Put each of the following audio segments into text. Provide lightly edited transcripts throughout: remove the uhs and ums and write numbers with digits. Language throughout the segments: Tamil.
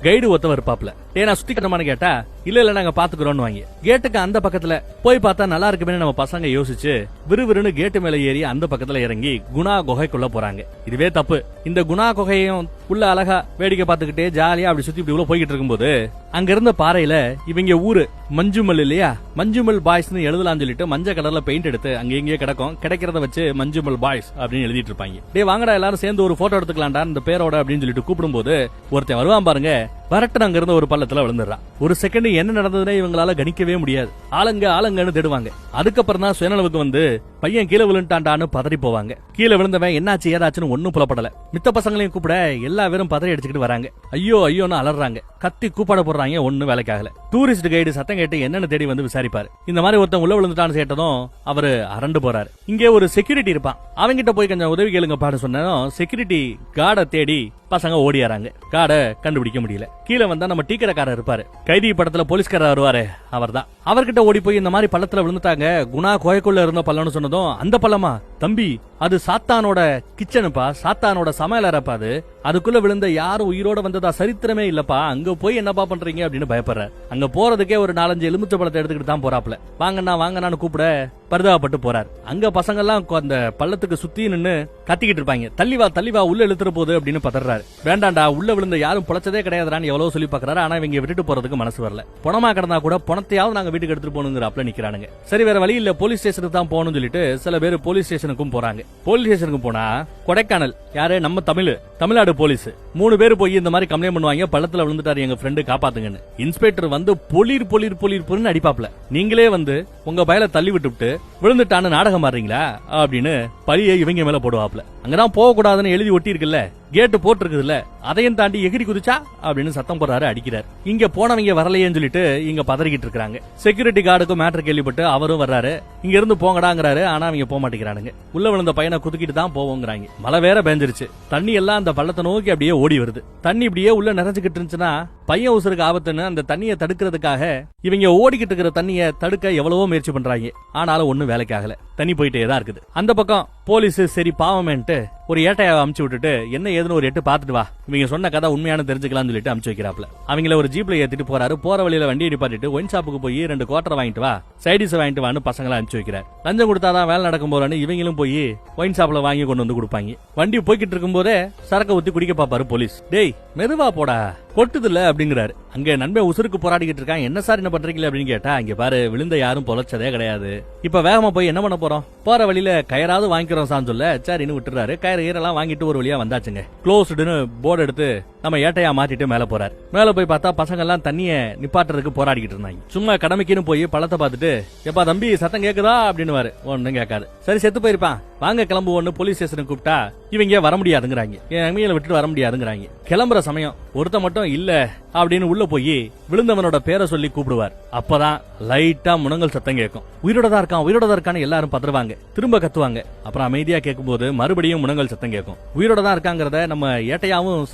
கைடு ஒருத்தவர் இருப்பாப்ல. நான் சுத்தி கட்டமானு கேட்டா இல்ல நாங்க பாத்துக்கிறோம் வாங்கி கேட்டுக்கு அந்த பக்கத்துல போய் பார்த்தா நல்லா இருக்குமே நம்ம பசங்க யோசிச்சு விறுவிறுன்னு கேட்டு மேல ஏறி அந்த பக்கத்துல இறங்கி குணா குகைக்குள்ள போறாங்க. இதுவே தப்பு. இந்த குணா குகையும் உள்ள அழகா வேடிக்கை பார்த்துக்கிட்டே ஜாலியா அப்படி சுத்தி இப்படி உள்ள போய்கிட்டு இருக்கும்போது அங்க இருந்த பாறையில இவங்க ஊரு மஞ்சுமல் இல்லையா, மஞ்சுமல் பாய்ஸ்னு எழுதலாம்னு சொல்லிட்டு மஞ்சள் கலர்ல பெயிண்ட் எடுத்து அங்க எங்கேயே கிடக்கும், கிடைக்கிறத வச்சு மஞ்சுமல் பாய்ஸ் அப்படின்னு எழுதிட்டு இருப்பாங்க. வாங்கடா எல்லாரும் சேர்ந்து ஒரு போட்டோ எடுத்துக்கலாம்டா இந்த பேரோட அப்படின்னு சொல்லிட்டு கூப்பிடும் போது ஒருத்தன் வருவான் பாருங்க, வரட்டு அங்க இருந்த ஒரு பள்ளத்துல விழுந்துடுறான். ஒரு செகண்ட் என்ன நடந்ததுன்னு இவங்களால கணிக்கவே முடியாது. ஆளுங்கன்னு தேடுவாங்க. அதுக்கப்புறம் தான் சுயநலவுக்கு வந்து பையன் கீழே விழுந்துட்டான்டான்னு பதறி போவாங்க. கீழே விழுந்தவன் என்னாச்சு ஏதாச்சுன்னு ஒன்னும் புலப்படல. மித்த பசங்களையும் கூப்பிட எல்லா பேரும் பதறி அடிச்சுக்கிட்டு வராங்க. ஐயோன்னு அலறாங்க, கத்தி கூப்பாட போடுறாங்க. ஒன்னும் வேலைக்காகல. டூரிஸ்ட் கைடு சத்தம் கேட்டு என்னன்னு தேடி வந்து விசாரிப்பாரு. இந்த மாதிரி ஒருத்தன் உள்ள விழுந்துட்டான்னு கேட்டதும் அவரு அரண்டு போறாரு. இங்கே ஒரு செக்யூரிட்டி இருப்பான், அவங்கிட்ட போய் கொஞ்சம் உதவி கேளுங்க பாடு சொன்னதும் செக்யூரிட்டி கார்டை தேடி பசங்க ஓடியாராங்க. கார்டை கண்டுபிடிக்க முடியல. கீழே வந்தா நம்ம டீக்கடைக்காரர் இருப்பாரு, கைதி படத்துல போலீஸ்காரர் வருவாரு, அவர் தான். அவர்கிட்ட ஓடி போய் இந்த மாதிரி பள்ளத்துல விழுந்துட்டாங்க, குணா கோயக்குள்ள இருந்த பள்ளம்னு சொன்னதும் அந்த பள்ளமா தம்பி அது சாத்தானோட கிச்சனுப்பா, சாத்தானோட சமையலறப்பா, அதுக்குள்ள விழுந்த யாரும் உயிரோட வந்ததா சரித்திரமே இல்லப்பா, அங்க போய் என்னப்பா பண்றீங்க அப்படின்னு பயப்படுற. அங்க போறதுக்கே ஒரு 4-5 எலுமிச்சை பழத்தை எடுத்துக்கிட்டு தான் போறாப்ல. வாங்கண்ணான்னு கூப்பிட பரிதாபப்பட்டு போறாரு. அங்க பசங்க எல்லாம் அந்த பள்ளத்துக்கு சுத்தி நின்னு கத்திக்கிட்டு இருப்பாங்க. தள்ளி வா உள்ள இழுத்துற போது அப்படின்னு பதறாரு. வேண்டாண்டா உள்ள விழுந்த யாரும் பொழைச்சதே கிடையாதுன்னு எவ்வளவு சொல்லி பாக்குறாரு. ஆனா இவங்க விட்டுட்டு போறதுக்கு மனசு வரல. பணமா கிடந்தா கூட பணத்தையாவது நாங்க வீட்டுக்கு எடுத்துட்டு போகணுங்கிறப்பல நிக்கிறானுங்க. சரி வேற வழி இல்ல, போலீஸ் ஸ்டேஷனுக்கு தான் போகணும்னு சொல்லிட்டு சில பேர் போலீஸ் ஸ்டேஷனுக்கும் போறாங்க. போலீஸ் ஸ்டேஷனுக்கு போனா கொடைக்கானல் யாரு நம்ம தமிழ்நாடு போலீஸ் 3 பேர் போய் இந்த மாதிரி கம்ப்ளைண்ட் பண்ணுவாங்க, பள்ளத்துல விழுந்துட்டாரு எங்க ஃப்ரெண்டு காப்பாத்துங்கன்னு. இன்ஸ்பெக்டர் வந்து பொலிர் அடிப்பாப்ல. நீங்களே வந்து உங்க பயல தள்ளி விட்டுவிட்டு விழுந்துட்டான்னு நாடகம் மாறீங்களா அப்படின்னு பழியை இவங்க மேல போடுவாப்ல. அங்கதான் போக கூடாதுன்னு எழுதி ஒட்டி இருக்குல்ல, கேட்டு போட்டிருக்குதுல்ல, அதையும் தாண்டி எகிரி குதிச்சா அப்படின்னு சத்தம் போடுறாரு, அடிக்கிறார். இங்க போனவங்க வரலையேன்னு சொல்லிட்டு இங்க பதறிக்கிட்டு இருக்காங்க. செக்யூரிட்டி கார்டுக்கும் மேட்டர் கேள்விப்பட்டு அவரும் வர்றாரு. இங்க இருந்து போங்கடாங்கிறாரு. ஆனா அவங்க போக மாட்டேங்கிறானுங்க. உள்ள விழுந்த பையனை குதுக்கிட்டு தான் போவோங்கிறாங்க. மழை வேற பெஞ்சிருச்சு. தண்ணி எல்லாம் அந்த பள்ளத்தை நோக்கி அப்படியே ஓடி வருது. தண்ணி இப்படியே உள்ள நிறைஞ்சுக்கிட்டு இருந்துச்சுன்னா பையன் உசுருக்கு ஆபத்துன்னு அந்த தண்ணியை தடுக்கிறதுக்காக இவங்க ஓடிக்கிட்டு இருக்கிற தண்ணியை தடுக்க எவ்வளவோ முயற்சி பண்றாங்க. ஆனாலும் ஒண்ணும் வேலைக்கு ஆகல. தண்ணி போயிட்டே தான் இருக்குது. அந்த பக்கம் போலீஸ் சரி பாவமேன்ட்டு ஒரு ஏட்டையை அமுச்சு விட்டுட்டு என்ன ஏதுன்னு ஒரு எட்டு பாத்துட்டு வா, இவங்க சொன்ன கதை உண்மையான தெரிஞ்சுக்கலாம்னு சொல்லிட்டு அமுச்சு வைக்கிறாப்ல. அவங்கள ஒரு ஜீப்ல ஏத்திட்டு போறாரு. போற வழியில வண்டியை நிப்பாட்டிட்டு ஒயின் ஷாப்புக்கு போய் 2 குவார்டர் வாங்கிட்டு வா, சைடிஸ் வாங்கிட்டு வான்னு பசங்களை அனுப்பிச்சு வைக்கிறார். லஞ்சம் கொடுத்தாதான் வேலை நடக்கும் போறான்னு இவங்களும் போய் ஒயின் ஷாப்ல வாங்கி கொண்டு வந்து கொடுப்பாங்க. வண்டி போய்கிட்டு இருக்கும் போதே சரக்க ஊத்தி குடிக்க பாப்பாரு போலீஸ். டேய் மெதுவா போடா கொட்டுதுல்ல அப்படிங்கிறாரு. அங்க நண்பன் உசுருக்கு போராடிக்கிட்டு இருக்கான். என்ன சார் என்ன பண்றீங்களா அப்படின்னு கேட்டா இங்க பாரு விழுந்த யாரும் பொழைச்சதே கிடையாது, இப்ப வேகமா போய் என்ன பண்ண போறோம், போற வழியில கயராவது வாங்கிக்கிறோம் சான்னு சொல்ல சரின்னு விட்டுறாரு. கயிறு ஈரெல்லாம் வாங்கிட்டு ஒரு வழியா வந்தாச்சுங்க. க்ளோஸ்டுன்னு போர்டு எடுத்து நம்ம ஏட்டையா மாட்டிட்டு மேல போறாரு. மேல போய் பார்த்தா பசங்க எல்லாம் தண்ணிய நிப்பாட்டுறதுக்கு போராடிக்கிட்டு இருந்தாங்க. சும்மா கடமைக்குன்னு போய் பழத்தை பார்த்துட்டு எப்பா தம்பி சத்தம் கேக்குதா அப்படின்னு ஒன்னும் கேட்காது. சரி செத்து போயிருப்பான் வாங்க கிளம்புவோன்னு போலீஸ் ஸ்டேஷனுக்கு கூப்பிட்டா இவங்க வர முடியாதுங்கிறாங்க. என் அம்மையில விட்டுட்டு வர முடியாதுங்கிறாங்க. கிளம்புற சமயம் ஒருத்த மட்டும் இல்ல அப்படின்னு உள்ள போய் விழுந்தவனோட பேரை சொல்லி கூப்பிடுவார். அப்பதான் லைட்டா முனங்கல் சத்தம் கேட்கும். உயிரோட தான் இருக்கான்னு எல்லாரும் பதறுவாங்க, திரும்ப கத்துவாங்க. அப்புறம் அமைதியா கேட்கும் போது மறுபடியும் முனங்கல் சத்தம் கேட்கும். உயிரோட தான் இருக்காங்கிறத நம்ம ஏட்டையாவும்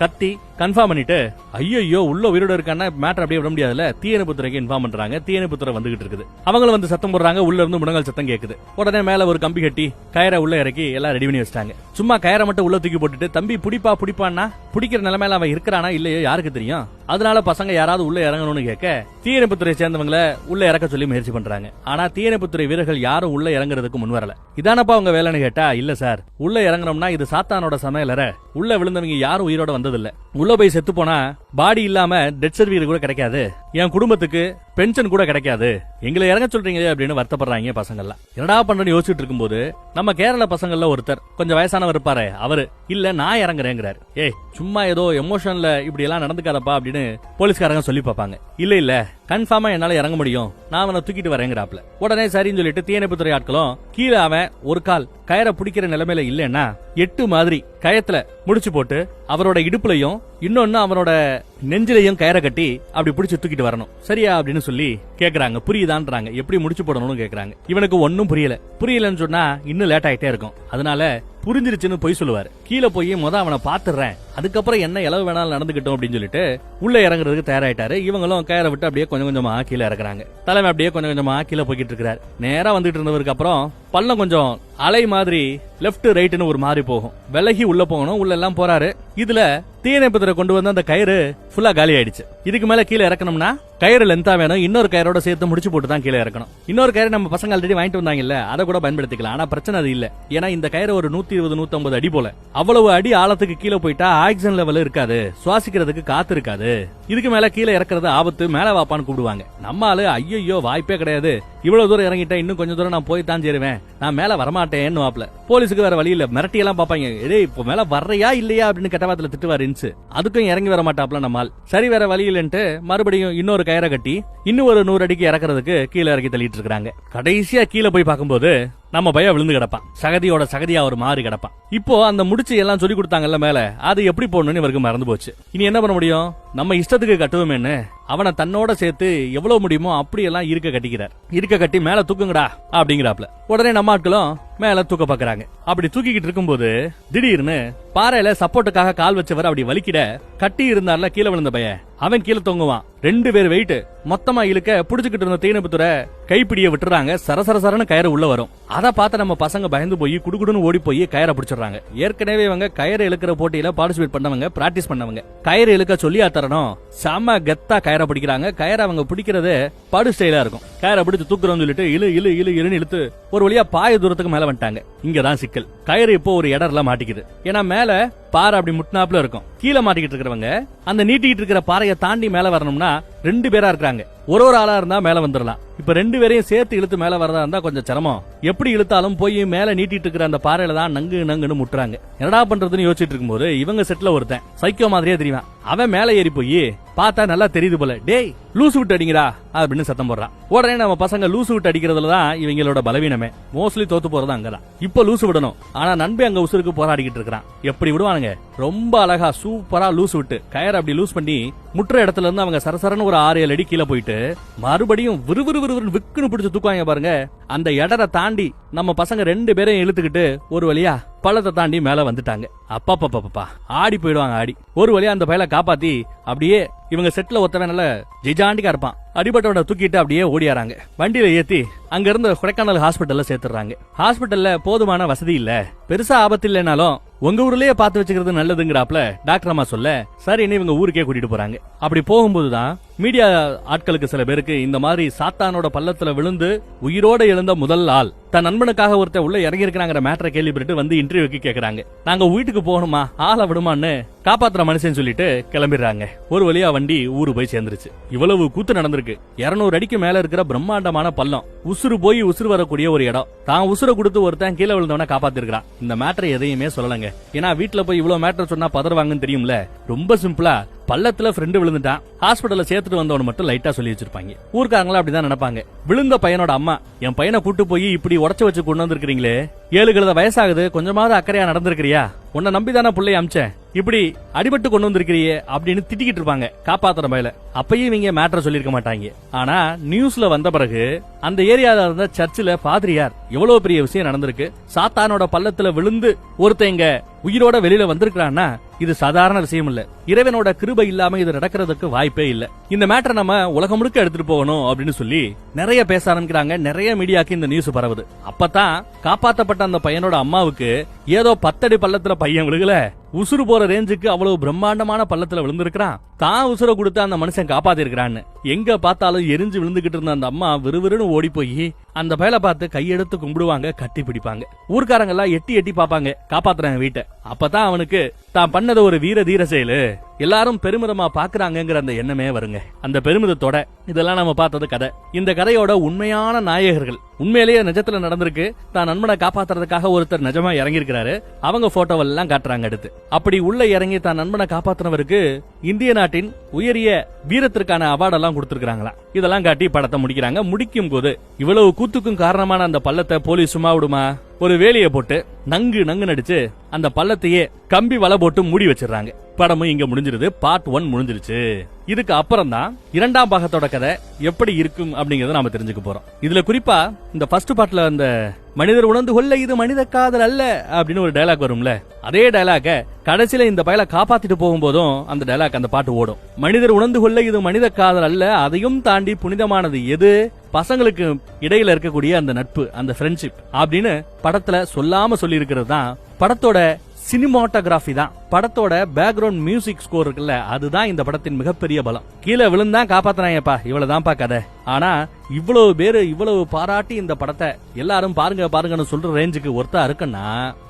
கத்தி கன்ஃபார்ம் பண்ணிட்டு ஐயோ உள்ள உயிரோட இருக்கான்னா மேட்டர் அப்படியே விட முடியாதுல, தீயணைப்புத்துறைக்கு இன்ஃபார்ம் பண்றாங்க. தீயணைப்புத்துறை வந்துகிட்டு இருக்குது. அவங்களும் வந்து சத்தம் போடுறாங்க. உள்ள இருந்து முனங்கல் சத்தம் கேக்குது. உடனே மேல ஒரு கம்பி கட்டி கயரை உள்ள இறக்கி எல்லாம் ரெடி பண்ணி வச்சிட்டாங்க. சும்மா கயரை மட்டும் உள்ள தூக்கி போட்டுட்டு தம்பி பிடிப்பான்னா பிடிக்கிற நிலைமையில அவன் இருக்கிறானா இல்லையோ யாருக்கு தெரியும். அதனால பசங்க யாராவது உள்ள இறங்கணும்னு கேட்க தீயணைப்புத்துறை சேர்ந்தவங்களை உள்ள இறக்க சொல்லி முயற்சி பண்றாங்க. ஆனா தீயணைப்புத்துறை வீரர்கள் யாரும் உள்ள இறங்குறதுக்கு முன் வரல. இதானப்பா உங்க வேலைன்னு கேட்டா இல்ல சார், உள்ள இறங்கணும்னா இது சாத்தானோட சமையலற, உள்ள விழுந்தவங்க யாரும் உயிரோட வந்ததில்ல, உள்ள போய் செத்து போனா பாடி இல்லாம டெத் சர்டிபிகேட் கூட கிடைக்காது, என் குடும்பத்துக்கு பென்ஷன் கூட கிடைக்காது, எங்களை இறங்க சொல்றீங்க அப்படின்னு வருத்தப்படுறாங்க பசங்க எல்லாம். என்னடா பண்றேன்னு யோசிச்சுட்டு இருக்கும்போது நம்ம கேரள பசங்கள்ல ஒருத்தர் கொஞ்சம் வயசானவர் இருப்பாரு, அவரு இல்ல நான் இறங்குறேங்கிறாரு. ஏய் சும்மா ஏதோ எமோஷன்ல இப்படி எல்லாம் நடந்துக்காதப்பா அப்படின்னு போலீஸ்காரங்க சொல்லி பாப்பாங்க. இல்ல கன்ஃபார்மா என்னால இறங்க முடியும், நான் அவனை தூக்கிட்டு வரேங்கிறாப்ல. உடனே சரின்னு சொல்லிட்டு தீயணைப்புத்துறை ஆட்களும் கீழே அவன் ஒரு கால் கயரை பிடிக்கிற நிலைமையில இல்லன்னா 8 மாதிரி கயத்துல முடிச்சு போட்டு அவரோட இடுப்புலையும் இன்னொன்னு அவனோட நெஞ்சிலையும் கயரை கட்டி அப்படி பிடிச்சு தூக்கிட்டு வரணும் சரியா அப்படின்னு சொல்லி கேக்குறாங்க. புரியுதான்றாங்க. எப்படி முடிச்சு போடணும்னு கேக்குறாங்க. இவனுக்கு ஒன்னும் புரியலன்னு சொன்னா இன்னும் லேட் ஆயிட்டே இருக்கும். அதனால புரிஞ்சிருச்சுன்னு போய் சொல்லுவாரு. கீழே போய் அவனை பாத்துறேன், அதுக்கப்புறம் என்ன இளவு வேணாலும் நடந்துகிட்டோம் அப்படின்னு சொல்லிட்டு உள்ள இறங்குறதுக்கு தயாராயிட்டாரு. இவங்களும் கயரை விட்டு அப்படியே கொஞ்சம் கொஞ்சமா கீழே இறக்குறாங்க. தலைமை அப்படியே கொஞ்சம் கொஞ்சமா கீழே போய்கிட்டு இருக்காரு. நேரா வந்துட்டு இருந்தவருக்கு அப்புறம் பள்ளம் கொஞ்சம் அலை மாதிரி லெப்ட் ரைட்னு ஒரு மாதிரி போகும். விலகி உள்ள போகணும். உள்ள எல்லாம் போறாரு. இதுல தீயணைப்பத்துல கொண்டு வந்து அந்த கயிறு ஃபுல்லா காலி ஆயிடுச்சு. இதுக்கு மேல கீழே இறக்கணும்னா கயிறு லென்த்தா வேணும், இன்னொரு கயிறோட சேர்த்து முடிச்சு போட்டு தான் கீழே இறக்கணும். இன்னொரு கயிறு நம்ம பசங்க ஆல்ரெடி வாங்கிட்டு வந்தாங்கல்ல, அதை கூட பயன்படுத்திக்கலாம். ஆனா பிரச்சனை அது இல்ல. ஏன்னா இந்த கயிறு ஒரு 120-150 அடி போல, அவ்வளவு அடி ஆழத்துக்கு கீழே போயிட்டா ஆக்சிஜன் லெவல் இருக்காது, சுவாசிக்கிறதுக்கு காத்து இருக்காது. இதுக்கு மேல கீழே இறக்குறது ஆபத்து, மேல வாப்பான்னு கூப்பிடுவாங்க. நம்மால ஐயோ வாய்ப்பே கிடையாது, இவ்வளவு தூரம் இறங்கிட்டா இன்னும் கொஞ்சம் தூரம் நான் போய் தான் சேருவேன், நான் மேல வரமாட்டேன்னு வாப்ல. போலீஸுக்கு வேற வழி இல்ல, மிரட்டி எல்லாம் பாப்பாங்க. ஏய் இப்போ மேல வர்றையா இல்லையா அப்படின்னு கட்டவாத்துல திட்டுவாருன்னு. அதுக்கும் இறங்கி வர மாட்டாப்ல நம்மால். சரி வேற வழி இல்லன்ட்டு மறுபடியும் இன்னொரு கயிறை கட்டி இன்னும் ஒரு 100 அடிக்கு இறக்குறதுக்கு கீழே இறக்கி தள்ளிட்டு இருக்காங்க. கடைசியா கீழே போய் பார்க்கும்போது நம்ம பையன் விழுந்து கிடப்பான், சகதியோட சகதியா ஒரு மாறி கிடப்பான். இப்போ அந்த முடிச்சு எல்லாம் சொல்லி கொடுத்தாங்கல்ல மேல, அது எப்படி போடணும்னு இவருக்கு மறந்து போச்சு. இனி என்ன பண்ண முடியும், நம்ம இஷ்டத்துக்கு கட்டுவோமேன்னு அவனை தன்னோட சேர்த்து எவ்வளவு முடியுமோ அப்படி எல்லாம் இருக்க கட்டிக்கிறார். இருக்க கட்டி மேல தூக்குங்கடா அப்படிங்கிறாப்ல. உடனே நம்ம ஆட்களும் மேல தூக்க பாக்குறாங்க. அப்படி தூக்கிக்கிட்டு இருக்கும்போது திடீர்னு பாறையில சப்போர்ட்டுக்காக கால் வச்சவர் அப்படி வலிக்கிட, கட்டி இருந்தார்ல கீழே விழுந்த பையன், அவன் கீழே தொங்குவான். 2 பேர் வெயிட் மொத்தமா இழுக்க புடிச்சுக்கிட்டு இருந்த தீயணைப்புத்துறை கைப்பிடிய விட்டுறாங்க. சரசரசரன்னு கயிறு உள்ள வரும். அதை பார்த்து நம்ம பசங்க பயந்து போய் குடுகுடுன்னு ஓடி போய் கயிறை பிடிச்சிடுறாங்க. ஏற்கனவே இவங்க கயிறு இழுக்கிற போட்டியில பார்ட்டிசிபேட் பண்ணவங்க, பிராக்டிஸ் பண்ணவங்க. கயிறு இழுக்க சொல்லியா தரணும், செம கெத்தா கயிறை பிடிக்கிறாங்க. கயிறை அவங்க பிடிக்கிறது படு ஸ்டைலா இருக்கும். கயிறை பிடிச்சு தூக்குறோம்னு சொல்லிட்டு இழு இழு இழு இழுன்னு இழுத்து ஒரு வழியா பாய தூரத்துக்கு மேல வந்துட்டாங்க. இங்கதான் சிக்கல். கயிறு இப்போ ஒரு இடர்ல மாட்டிக்குது. ஏன்னா மேல பாறை அப்படி முட்டினாப்ல இருக்கும். கீழே மாட்டிக்கிட்டு இருக்கிறவங்க அந்த நீட்டிக்கிட்டு இருக்கிற பாறையை தாண்டி மேல வரணும்னா 2 பேரா இருக்காங்க. ஒரு ஆளா இருந்தா மேல வந்துடலாம். இப்ப 2 பேரையும் சேர்த்து இழுத்து மேல வரதா இருந்தா கொஞ்சம் சிரமம். எப்படி இழுத்தாலும் போய் மேல நீட்டிட்டு இருக்கிற அந்த பாறையில தான் நங்கு நங்குன்னு முட்டுறாங்க. என்னடா பண்றதுன்னு யோசிச்சுட்டு இருக்கும்போது இவங்க செட்ல ஒருத்தன் சைக்கோ மாதிரியே தெரியும். அவன் மேல ஏறி போய் பார்த்தா நல்லா தெரியுது போல, டேய் லூசு விட்டு அடிங்கடா அப்படின்னு சத்தம் போடுறான். உடனே நம்ம பசங்க லூசு விட்டு அடிக்கிறதுலதான் இவங்களோட பலவீனமே. மோஸ்ட்லி தோத்து போறது அங்கதான். இப்ப லூசு விடணும், ஆனா நண்பே அங்க உசுருக்கு போராடிக்கிட்டு இருக்கான். எப்படி விடுவானுங்க, ரொம்ப அழகா சூப்பரா லூசு விட்டு கயிறு அப்படி லூஸ் பண்ணி முற்ற இடத்துல இருந்து அவங்க சரசரன்னு ஒரு 6-7 அடி கீழே போயிட்டு மறுபடியும் விறுவிறு விக்குன்னு பிடிச்சு தூக்குவாங்க பாருங்க. அந்த இடரை தாண்டி நம்ம பசங்க 2 பேரையும் இழுத்துக்கிட்டு ஒரு வழியா பள்ளத்தை தாண்டி மேல வந்துட்டாங்க. அப்பா ஆடி போயிடுவாங்க. ஆடி ஒரு வழியா அந்த பயலை காப்பாத்தி அப்படியே இவங்க செட்ல ஒத்தவன் நல்ல ஜிஜாண்டிக்கா இருப்பான். அடிபட்டவனை தூக்கிட்டு அப்படியே ஓடியாராங்க. வண்டியில ஏத்தி அங்க இருந்து கொடைக்கானல் ஹாஸ்பிட்டல்ல சேர்த்துறாங்க. ஹாஸ்பிட்டல்ல போதுமான வசதி இல்ல, பெருசா ஆபத்து இல்லைனாலும் உங்க ஊர்லயே பாத்து வச்சுக்கிறது நல்லதுங்கிறாப்ல டாக்டர் அம்மா சொல்ல, சரி இவங்க ஊருக்கே கூட்டிட்டு போறாங்க. அப்படி போகும்போதுதான் மீடியா ஆட்களுக்கு சில பேருக்கு இந்த மாதிரி சாத்தானோட பள்ளத்துல விழுந்து உயிரோட எழுந்த முதல் ஆள் தன் நண்பனுக்காக ஒருத்தர் உள்ள இறங்கி இருக்கிறாங்கிற மேட்டரை கேள்விப்பட்டு வந்து இன்டர்வியூக்கு கேக்குறாங்க. நாங்க வீட்டுக்கு போகணுமா, ஆளை விடுமான்னு காப்பாத்துற மனுஷன் சொல்லிட்டு கிளம்பிடுறாங்க. ஒரு வழியா வண்டி ஊரு போய் சேர்ந்துருச்சு. இவ்வளவு கூத்து நடந்திருக்கு. 200 அடிக்கு மேல இருக்கிற பிரம்மாண்டமான பள்ளம், உசுறு போய் உசுறு வரக்கூடிய ஒரு இடம். தான் உசுரை கொடுத்து ஒருத்தன் கீழே விழுந்தவன காப்பாத்திருக்கான். இந்த மேட்டரை எதையுமே சொல்லலங்க. ஏன்னா வீட்டுல போய் இவ்வளவு மேட்டர் சொன்னா பதறுவாங்கன்னு தெரியும்ல. ரொம்ப சிம்பிளா பள்ளத்துல ஃப்ரெண்டு விழுந்துட்டான், ஹாஸ்பிட்டல்ல சேர்த்துட்டு வந்தவன மட்டும் லைட்டா சொல்லி வச்சிருப்பாங்க. ஊர்க்காரங்களா அப்படிதான் நினைப்பாங்க. விழுந்த பையனோட அம்மா, என் பையனை கூட்டு போய் இப்படி உடச்சு வச்சு கொண்டு வந்திருக்கீங்களே, 7 கழுத வயசாகுது, கொஞ்சமாவது அக்கறையா நடந்திருக்கிறியா, உன்னை நம்பிதானே பிள்ளைய அமிச்சேன், இப்படி அடிபட்டு கொண்டு வந்திருக்கிறியே அப்படின்னு திட்டிக்கிட்டு இருப்பாங்க காப்பாத்துற பையில. அப்பயும் இவங்க மேட்டர் சொல்லிருக்க மாட்டாங்க. ஆனா நியூஸ்ல வந்த பிறகு அந்த ஏரியால இருந்த சர்ச்சில் பாதிரியார் எவ்வளவு பெரிய விஷயம் நடந்திருக்கு, சாத்தானோட பள்ளத்துல விழுந்து ஒருத்தங்க உயிரோட வெளியில வந்திருக்கான்னா இது சாதாரண விஷயம் இல்ல. இறைவனோட கிருபை இல்லாம இது நடக்கிறதுக்கு வாய்ப்பே இல்ல. இந்த மேட்டரை நம்ம உலகம் முழுக்க எடுத்துட்டு போகணும் அப்படின்னு சொல்லி நிறைய பேச ஆரம்பிக்கிறாங்க. நிறைய மீடியாக்கு இந்த நியூஸ் பரவுது. அப்பதான் காப்பாத்தப்பட்ட அந்த பையனோட அம்மாவுக்கு ஏதோ 10 அடி பள்ளத்துல பையன் விழுகல, உசுறு போற ரேஞ்சுக்கு அவ்வளவு பிரம்மாண்டமான பள்ளத்துல விழுந்திருக்கான், தான் உசுரை கொடுத்து அந்த மனுஷன் காப்பாத்தி இருக்கிறான்னு. எங்க பார்த்தாலும் எரிஞ்சு விழுந்துகிட்டு இருந்த அந்த அம்மா விறுவிறுன்னு ஓடி போய் அந்த பயலை பார்த்து கையெடுத்து கும்பிடுவாங்க, கட்டி பிடிப்பாங்க. ஊர்க்காரங்க எல்லாம் எட்டி எட்டி பாப்பாங்க காப்பாத்துறாங்க வீட்டை. அப்பதான் அவனுக்கு தான் பண்ணது ஒரு வீர தீர செயலு, எல்லாரும் பெருமிதமா பாக்குறாங்கிற அந்த எண்ணமே வருங்க. அந்த பெருமிதத்தோட இதெல்லாம் நம்ம பார்த்தது கதை. இந்த கதையோட உண்மையான நாயகர்கள் உண்மையிலேயே நிஜத்துல நடந்திருக்கு. தான் நண்பனை காப்பாத்துறதுக்காக ஒருத்தர் நிஜமா இறங்கி இருக்கிறாரு. அவங்க போட்டோவெல்லாம் காட்டுறாங்க எடுத்து. அப்படி உள்ள இறங்கி தான் நண்பனை காப்பாத்தினவருக்கு இந்திய நாட்டின் உயரிய வீரத்திற்கான அவார்டெல்லாம் கொடுத்திருக்காங்களா. இதெல்லாம் காட்டி படத்தை முடிக்கிறாங்க. முடிக்கும் போது இவ்வளவு கூத்துக்கும் காரணமான அந்த பள்ளத்தை போலீஸ் சும்மா விடுமா, ஒரு வேலியை போட்டு நங்கு நங்கு நடிச்சு அந்த பள்ளத்தையே கம்பி வலை போட்டு மூடி வச்சிடறாங்க. படமும் இங்க முடிஞ்சிருது. பார்ட் 1 முடிஞ்சிருச்சு. இதுக்கு அப்புறம் தான் 2ஆம் பாகத்தோட கதை எப்படி இருக்கும் அப்படிங்கறத நாம தெரிஞ்சுக்க போறோம். இதுல குறிப்பா இந்த ஃபர்ஸ்ட் பார்ட்ல அந்த மனிதர் உணர்ந்து கொள்ள இது மனித காதல் அல்ல அப்படின்னு ஒரு டயலாக் வரும்ல, அதே டயலாக கடைசியில இந்த பயலை காப்பாத்திட்டு போகும்போதும் அந்த டயலாக் அந்த பாட்டு ஓடும். மனிதர் உணர்ந்து கொள்ள இது மனித காதல் அல்ல, அதையும் தாண்டி புனிதமானது எது, பசங்களுக்கு இடையில இருக்கக்கூடிய அந்த நட்பு, அந்த ஃப்ரெண்ட்ஷிப் அப்படின்னு படத்துல சொல்லாம சொல்லி இருக்கிறது தான் படத்தோட சினிமாட்டோகிராஃபி தான். படத்தோட பேக்ரவுண்ட் மியூசிக் ஸ்கோர் இருக்குல்ல, அதுதான் இந்த படத்தின் மிகப்பெரிய பலம். கீழே விழுந்தா காப்பாத்துறாங்கப்பா, இவ்வளவுதான்ப்பா கதை. ஆனா இவ்வளவு பேரு இவ்வளவு பாராட்டி இந்த படத்தை எல்லாரும் பாருங்க பாருங்கன்னு சொல்ற ரேஞ்சுக்கு ஒர்த்தா இருக்குன்னா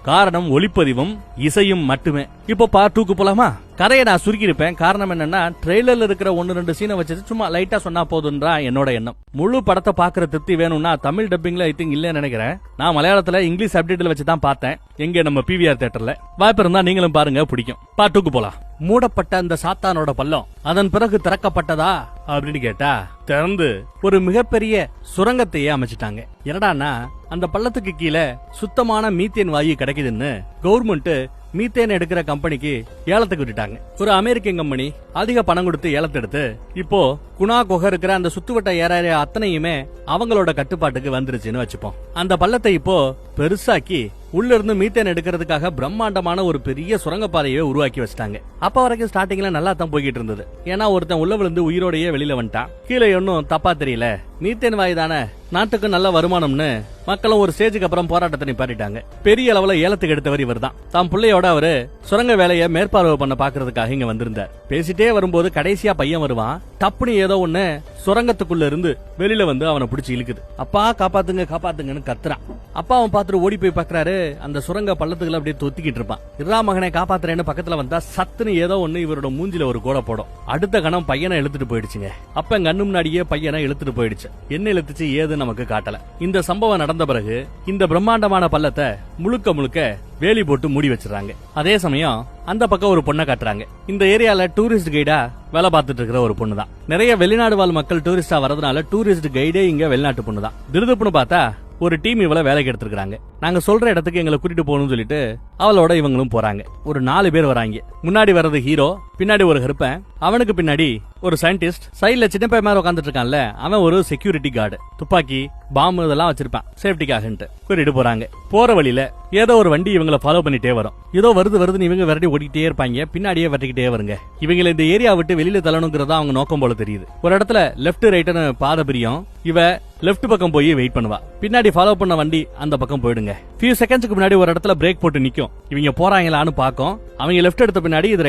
காரணம் ஒளிப்பதிவும் இசையும் மட்டுமே. இப்போ பார்ட் 2க்கு போலாமா? கதையை நான் சுருக்கி இருப்பேன். காரணம் என்னன்னா ட்ரெய்லர்ல இருக்கிற 1-2 சீனை வச்சு சும்மா லைட்டா சொன்னா போதுன்றா என்னோட எண்ணம். முழு படத்தை பாக்குற திருப்தி வேணும்னா தமிழ் டப்பிங்ல ஐ திங்க் இல்லன்னு நினைக்கிறேன். நான் மலையாளத்துல இங்கிலீஷ் சப்டைட்டில் வச்சு தான் பார்த்தேன், எங்க நம்ம பிவிஆர் தியேட்டர்ல. வாய்ப்பு இருந்தா நீங்களும் பாருங்க, பிடிக்கும். பார்ட் 2க்கு போலாம். மூடப்பட்ட அந்த சாத்தானோட பள்ளம் அதன் பிறகு திறக்கப்பட்டதா அப்படின்னு கேட்டா, திறந்து ஒரு மிகப்பெரிய சுரங்கத்தையே அமைச்சிட்டாங்க. என்னடான்னா அந்த பள்ளத்துக்கு கீழே சுத்தமான மீத்தேன் வாயு கிடைக்குதுன்னு கவர்மெண்ட் மீத்தேன் எடுக்கிற கம்பெனிக்கு ஏலத்துக்கு விட்டுட்டாங்க. ஒரு அமெரிக்கன் கம்பெனி அதிக பணம் கொடுத்து ஏலத்தை எடுத்து இப்போ குணா குகை இருக்கிற அந்த சுத்துவட்ட ஏரியா அத்தனையுமே அவங்களோட கட்டுப்பாட்டுக்கு வந்துருச்சுன்னு வச்சுப்போம். அந்த பள்ளத்தை இப்போ பெருசாக்கி உள்ள இருந்து மீத்தேன் எடுக்கிறதுக்காக பிரம்மாண்டமான ஒரு பெரிய சுரங்கப்பாதையை உருவாக்கி வச்சிட்டாங்க. அப்ப வரைக்கும் ஸ்டார்டிங்ல நல்லா தான் போய்கிட்டு இருந்தது. ஏன்னா ஒருத்தன் உள்ள விழுந்து உயிரோடையே வெளியில வந்துட்டான். கீழே ஒன்னும் தப்பா தெரியல, மீத்தேன் வாயு தானே, நாட்டுக்கு நல்ல வருமானம்னு மக்களும் ஒரு ஸ்டேஜுக்கு அப்புறம் போராட்டத்தை நிப்பாட்டிட்டாங்க. பெரிய அளவுல ஏலத்துக்கு எடுத்தவர் இவர் தான். தான் பிள்ளையோட அவரு சுரங்க வேலையை மேற்பார்வை பண்ண பாக்குறதுக்காக இங்க வந்திருந்தார். பேசிட்டே வரும்போது கடைசியா பையன் வருவான். டப்புனு ஏதோ ஒண்ணு சுரங்கத்துக்குள்ள இருந்து வெளியில வந்து அவனை பிடிச்சி இழுக்குது. அப்பா காப்பாத்துங்க காப்பாத்துங்கன்னு கத்துறான். அப்பா அவன் பாத்துட்டு ஓடி போய் பாக்குறாரு, அந்த சுரங்க பள்ளத்துக்குள்ள அப்படியே தொத்திக்கிட்டு இருப்பான். இரா மகனை காப்பாத்துறேன்னு பக்கத்துல வந்தா சத்துன்னு ஏதோ ஒண்ணு இவரோட மூஞ்சில ஒரு கோட போடும். அடுத்த கணம் பையனை இழுத்துட்டு போயிடுச்சுங்க. அப்ப எங்க கண்ணு முன்னாடியே பையனை இழுத்துட்டு போயிடுச்சு. என்ன இழுத்துச்சு ஏது நமக்கு காட்டல. இந்த சம்பவம் நடந்த பிறகு இந்த பிரம்மாண்டமான பள்ளத்தை முழுக்க முழுக்க வேலி போட்டு மூடி வச்சிடறாங்க. அதே சமயம் அந்த பக்கம் ஒரு பொண்ணை காட்டுறாங்க. இந்த ஏரியால டூரிஸ்ட் கைடா வேலை பார்த்துட்டு இருக்கிற ஒரு பொண்ணு தான். நிறைய வெளிநாடு வாழ் மக்கள் டூரிஸ்டா வரதுனால டூரிஸ்ட் கைடே இங்க வெளிநாட்டு பொண்ணு தான். திருதுப்புன்னு பார்த்தா ஒரு டீம் இவளை வேலைக்கு எடுத்துருக்காங்க. நாங்க சொல்ற இடத்துக்கு எங்களை கூட்டிட்டு போகணும்னு சொல்லிட்டு அவளோட இவங்களும் போறாங்க. ஒரு 4 பேர் வராங்க. முன்னாடி வர்றது ஹீரோ, பின்னாடி ஒரு கருப்பன், அவனுக்கு பின்னாடி ஒரு சயின்டிஸ்ட், சைட்ல சின்ன பையன் மாதிரி உட்காந்துட்டு இருக்கான்ல அவன் ஒரு செக்யூரிட்டி கார்டு. துப்பாக்கி பாம்பு இதெல்லாம் வச்சிருப்பான் சேஃப்டிக்காகன்ட்டு கூட்டிட்டு போறாங்க. போற வழியில ஏதோ ஒரு வண்டி இவங்களை ஃபாலோ பண்ணிட்டே வரும். ஏதோ வருதுன்னு இவங்க விரட்டி ஓடிக்கிட்டே இருப்பாங்க. பின்னாடியே விரட்டிக்கிட்டே வருங்க. இவங்களை இந்த ஏரியா விட்டு வெளியில தள்ளணுங்கிறதா அவங்க நோக்கம் போல தெரியுது. ஒரு இடத்துல லெப்ட் ரைட்னு பாதை பிரியும். இவ லெப்ட் பக்கம் போய் வெயிட் பண்ணுவா. பின்னாடி ஃபாலோ பண்ண வண்டி அந்த பக்கம் போயிடுங்க. ஃபியூ செகண்ட்ஸ்க்கு முன்னாடி ஒரு இடத்துல பிரேக் போட்டு நிக்கும். இவங்க போறாங்களான்னு பாக்கும். அவங்க லெப்ட் எடுத்த பின்னாடி இது